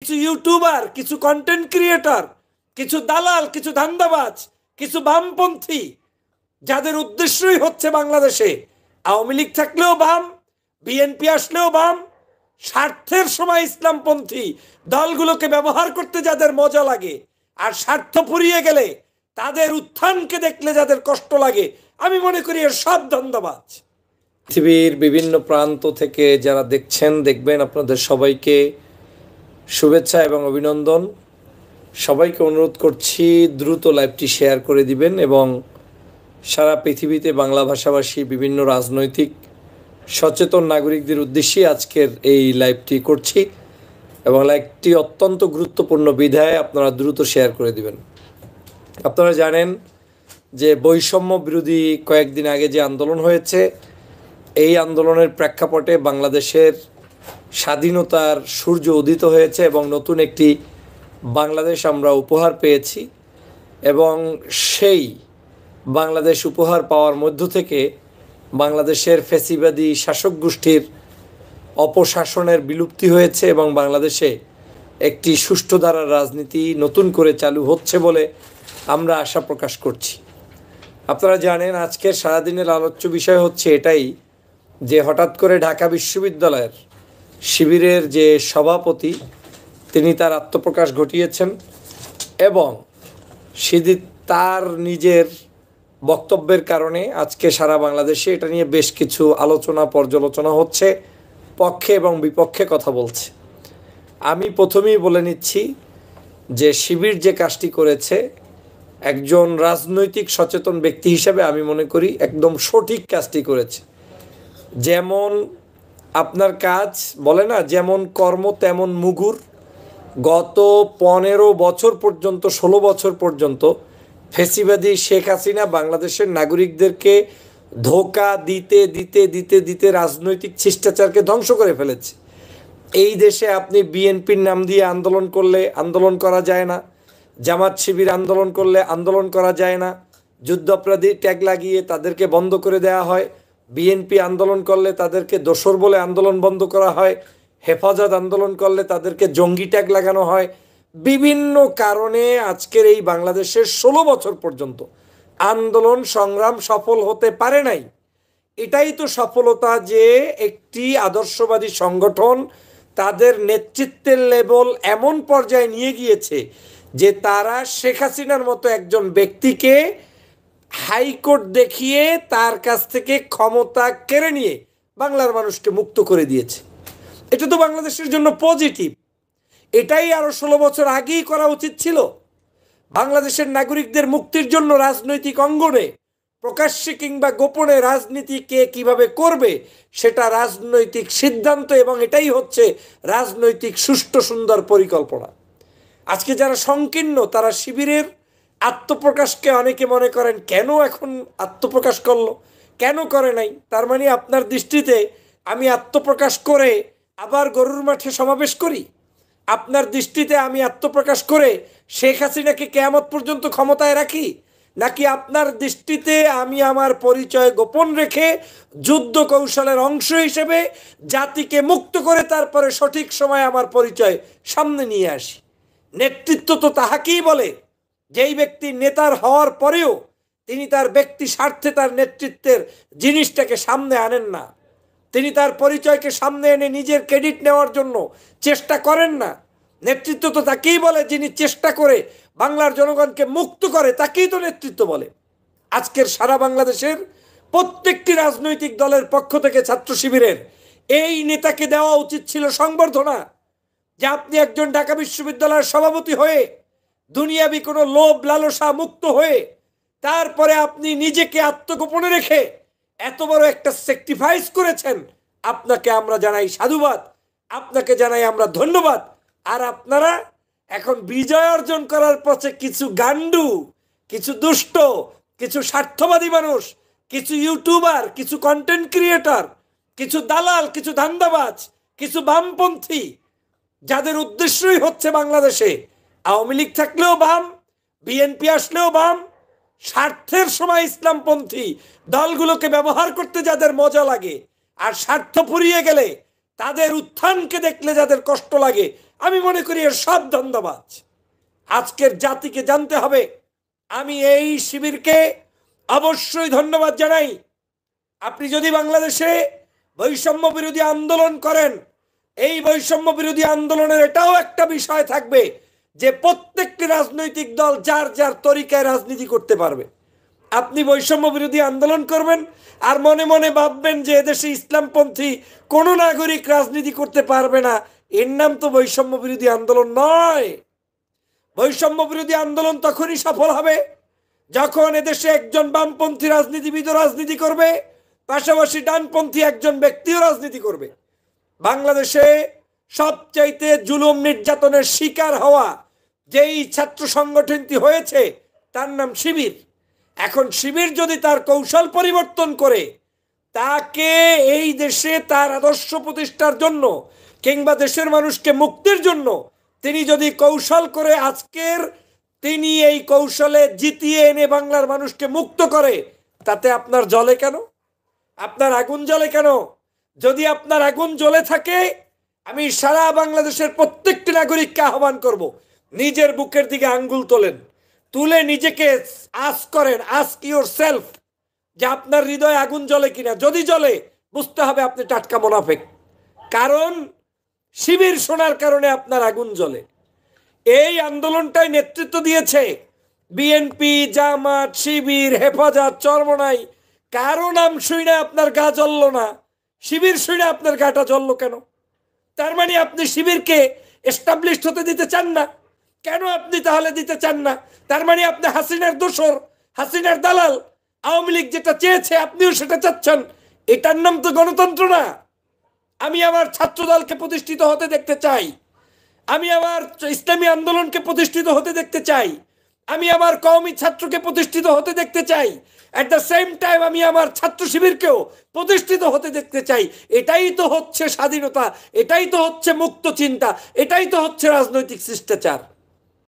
কিছু ইউটিউবার, কিছু content creator, কিছু দালাল, কিছু ধান্দাবাজ, কিছু বামপন্থী, যাদের উদ্দেশ্যই হচ্ছে বাংলাদেশে আওয়ামী লীগ থাকলেও বাম, বিএনপি আসলেও বাম, স্বার্থের সময় ইসলামপন্থী দলগুলোকে ব্যবহার করতে যাদের মজা লাগে, আর স্বার্থ ফুরিয়ে গেলে তাদের উত্থানকে দেখলে যাদের কষ্ট লাগে, আমি মনে করি এর সব ধান্দাবাজ। পৃথিবীর বিভিন্ন প্রান্ত থেকে যারা দেখছেন দেখবেন, আপনাদের সবাইকে শুভেচ্ছা এবং অভিনন্দন। সবাইকে অনুরোধ করছি দ্রুত লাইভটি শেয়ার করে দিবেন এবং সারা পৃথিবীতে বাংলা ভাষাভাষী বিভিন্ন রাজনৈতিক সচেতন নাগরিকদের উদ্দেশ্যে আজকের এই লাইভটি করছি এবং লাইভটি অত্যন্ত গুরুত্বপূর্ণ বিধায় আপনারা দ্রুত শেয়ার করে দিবেন। আপনারা জানেন যে বৈষম্য বিরোধী কয়েকদিন আগে যে আন্দোলন হয়েছে, এই আন্দোলনের প্রেক্ষাপটে বাংলাদেশের স্বাধীনতার সূর্য উদিত হয়েছে এবং নতুন একটি বাংলাদেশ আমরা উপহার পেয়েছি এবং সেই বাংলাদেশ উপহার পাওয়ার মধ্য থেকে বাংলাদেশের ফ্যাসিবাদী শাসক গোষ্ঠীর অপশাসনের বিলুপ্তি হয়েছে এবং বাংলাদেশে একটি সুষ্ঠু ধারার রাজনীতি নতুন করে চালু হচ্ছে বলে আমরা আশা প্রকাশ করছি। আপনারা জানেন আজকের সারাদিনের আলোচ্য বিষয় হচ্ছে এটাই যে হঠাৎ করে ঢাকা বিশ্ববিদ্যালয়ের শিবিরের যে সভাপতি তিনি তার আত্মপ্রকাশ ঘটিয়েছেন এবং তার নিজের বক্তব্যের কারণে আজকে সারা বাংলাদেশে এটা নিয়ে বেশ কিছু আলোচনা পর্যালোচনা হচ্ছে, পক্ষে এবং বিপক্ষে কথা বলছে। আমি প্রথমেই বলে নিচ্ছি যে শিবির যে কাজটি করেছে, একজন রাজনৈতিক সচেতন ব্যক্তি হিসাবে আমি মনে করি একদম সঠিক কাজটি করেছে। যেমন আপনার কাজ বলে না, যেমন কর্ম তেমন মুগুর। গত 15 বছর পর্যন্ত 16 বছর পর্যন্ত ফ্যাসিবাদী শেখ হাসিনা বাংলাদেশের নাগরিকদেরকে ধোঁকা দিতে দিতে দিতে দিতে রাজনৈতিক শিষ্টাচারকে ধ্বংস করে ফেলেছে। এই দেশে আপনি বিএনপির নাম দিয়ে আন্দোলন করলে আন্দোলন করা যায় না, জামাত শিবির আন্দোলন করলে আন্দোলন করা যায় না, যুদ্ধাপরাধী ট্যাগ লাগিয়ে তাদেরকে বন্ধ করে দেওয়া হয়, বিএনপি আন্দোলন করলে তাদেরকে দোসর বলে আন্দোলন বন্ধ করা হয়, হেফাজত আন্দোলন করলে তাদেরকে জঙ্গি ট্যাগ লাগানো হয়। বিভিন্ন কারণে আজকের এই বাংলাদেশের 16 বছর পর্যন্ত আন্দোলন সংগ্রাম সফল হতে পারে নাই। এটাই তো সফলতা যে একটি আদর্শবাদী সংগঠন তাদের নেতৃত্বের লেভেল এমন পর্যায়ে নিয়ে গিয়েছে যে তারা শেখ হাসিনার মতো একজন ব্যক্তিকে হাইকোর্ট দেখিয়ে তার কাছ থেকে ক্ষমতা কেড়ে নিয়ে বাংলার মানুষকে মুক্ত করে দিয়েছে। এটা তো বাংলাদেশের জন্য পজিটিভ। এটাই আরো 16 বছর আগেই করা উচিত ছিল। বাংলাদেশের নাগরিকদের মুক্তির জন্য রাজনৈতিক অঙ্গনে প্রকাশ্যে কিংবা গোপনে রাজনীতি কে কিভাবে করবে সেটা রাজনৈতিক সিদ্ধান্ত এবং এটাই হচ্ছে রাজনৈতিক সুষ্ঠু সুন্দর পরিকল্পনা। আজকে যারা সংকীর্ণ তারা শিবিরের আত্মপ্রকাশকে অনেকে মনে করেন কেন এখন আত্মপ্রকাশ করলো, কেন করে নাই। তার মানে আপনার দৃষ্টিতে আমি আত্মপ্রকাশ করে আবার গরুর মাঠে সমাবেশ করি? আপনার দৃষ্টিতে আমি আত্মপ্রকাশ করে শেখ হাসিনাকে কিয়ামত পর্যন্ত ক্ষমতায় রাখি? নাকি আপনার দৃষ্টিতে আমি আমার পরিচয় গোপন রেখে যুদ্ধ কৌশলের অংশ হিসেবে জাতিকে মুক্ত করে তারপরে সঠিক সময় আমার পরিচয় সামনে নিয়ে আসি? নেতৃত্ব তো তাহাকেই বলে যেই ব্যক্তি নেতার হওয়ার পরেও তিনি তার ব্যক্তি স্বার্থে তার নেতৃত্বের জিনিসটাকে সামনে আনেন না, তিনি তার পরিচয়কে সামনে এনে নিজের ক্রেডিট নেওয়ার জন্য চেষ্টা করেন না। নেতৃত্ব তো তাকেই বলে যিনি চেষ্টা করে বাংলার জনগণকে মুক্ত করে, তাকেই তো নেতৃত্ব বলে। আজকের সারা বাংলাদেশের প্রত্যেকটি রাজনৈতিক দলের পক্ষ থেকে ছাত্র শিবিরের এই নেতাকে দেওয়া উচিত ছিল সংবর্ধনা, যে আপনি একজন ঢাকা বিশ্ববিদ্যালয়ের সভাপতি হয়ে দুনিয়াবি কোনো লোভ লালসা মুক্ত হয়ে তারপরে আপনি নিজেকে আত্মগোপনে রেখে এত বড় একটা স্যাক্রিফাইস করেছেন। আপনাকে আমরা জানাই সাধুবাদ, আপনাকে জানাই আমরা ধন্যবাদ। আর আপনারা এখন বিজয় অর্জন করার পথে কিছু গান্ডু, কিছু দুষ্ট, কিছু স্বার্থবাদী মানুষ, কিছু ইউটিউবার, কিছু কন্টেন্ট ক্রিয়েটর, কিছু দালাল, কিছু ধান্দাবাজ, কিছু বামপন্থী, যাদের উদ্দেশ্যই হচ্ছে বাংলাদেশে আওয়ামী লীগ থাকলেও বাম, বিএনপি আসলেও বাম, স্বার্থের সময় ইসলামপন্থী দলগুলোকে ব্যবহার করতে যাদের মজা লাগে, আর স্বার্থ ফুরিয়ে গেলে তাদের উত্থানকে দেখলে যাদের কষ্ট লাগে, আমি মনে করি এর সব ধান্দাবাজ। আজকের জাতিকে জানতে হবে। আমি এই শিবিরকে অবশ্যই ধন্যবাদ জানাই। আপনি যদি বাংলাদেশে বৈষম্য বিরোধী আন্দোলন করেন, এই বৈষম্য বিরোধী আন্দোলনের এটাও একটা বিষয় থাকবে যে প্রত্যেকটি রাজনৈতিক দল যার যার তরিকায় রাজনীতি করতে পারবে। আপনি বৈষম্য বিরোধী আন্দোলন করবেন আর মনে মনে ভাববেন যে এদেশে ইসলামপন্থী কোনো নাগরিক রাজনীতি করতে পারবে না, এর নাম তো বৈষম্য বিরোধী আন্দোলন নয়। বৈষম্য বিরোধী আন্দোলন তখনই সফল হবে যখন এদেশে একজন বামপন্থী রাজনীতিবিদও রাজনীতি করবে, পাশাপাশি ডানপন্থী একজন ব্যক্তিও রাজনীতি করবে। বাংলাদেশে সবচাইতে জুলুম নির্যাতনের শিকার হওয়া যেই ছাত্র সংগঠনটি হয়েছে তার নাম শিবির। এখন শিবির যদি তার কৌশল পরিবর্তন করে তাকে এই দেশে তার আদর্শ প্রতিষ্ঠার জন্য কিংবা দেশের মানুষকে মুক্তির জন্য তিনি যদি কৌশল করে আজকের তিনি এই কৌশলে জিতিয়ে এনে বাংলার মানুষকে মুক্ত করে, তাতে আপনার জ্বলে কেন? আপনার আগুন জ্বলে কেন? যদি আপনার আগুন জ্বলে থাকে, আমি সারা বাংলাদেশের প্রত্যেকটি নাগরিককে আহ্বান করব, নিজের বুকের দিকে আঙ্গুল তোলেন, তুলে নিজেকে আস্ক করেন, আস্ক ইউর সেলফ যে আপনার হৃদয়ে আগুন জ্বলে কিনা। যদি জ্বলে, বুঝতে হবে আপনি টাটকা মুনাফিক, কারণ শিবির শোনার কারণে আপনার আগুন জ্বলে। এই আন্দোলনটাই নেতৃত্ব দিয়েছে বিএনপি, জামাত, শিবির, হেফাজত, চরমনাই। কারো নাম শুনে আপনার গা জ্বলল না, শিবির শুনে আপনার গাটা জ্বললো কেন? তার মানে আপনি শিবিরকে এস্টাবলিশড হতে দিতে চান না। কেন আপনি তাহলে দিতে চান না? তার মানে আপনি হাসিনার দোসর, হাসিনার দালাল। আওয়ামী লীগ যেটা চেয়েছে আপনিও সেটা চাচ্ছেন। এটার নাম তো গণতন্ত্র না। আমি আমার ছাত্র দলকে প্রতিষ্ঠিত হতে দেখতে চাই, আমি আমার ইসলামী আন্দোলনকে প্রতিষ্ঠিত হতে দেখতে চাই, আমি আমার কওমি ছাত্রকে প্রতিষ্ঠিত হতে দেখতে চাই। অ্যাট দ্য সেম টাইম আমি আমার ছাত্র শিবিরকেও প্রতিষ্ঠিত হতে দেখতে চাই। এটাই তো হচ্ছে স্বাধীনতা, এটাই তো হচ্ছে মুক্ত চিন্তা, এটাই তো হচ্ছে রাজনৈতিক শিষ্টাচার।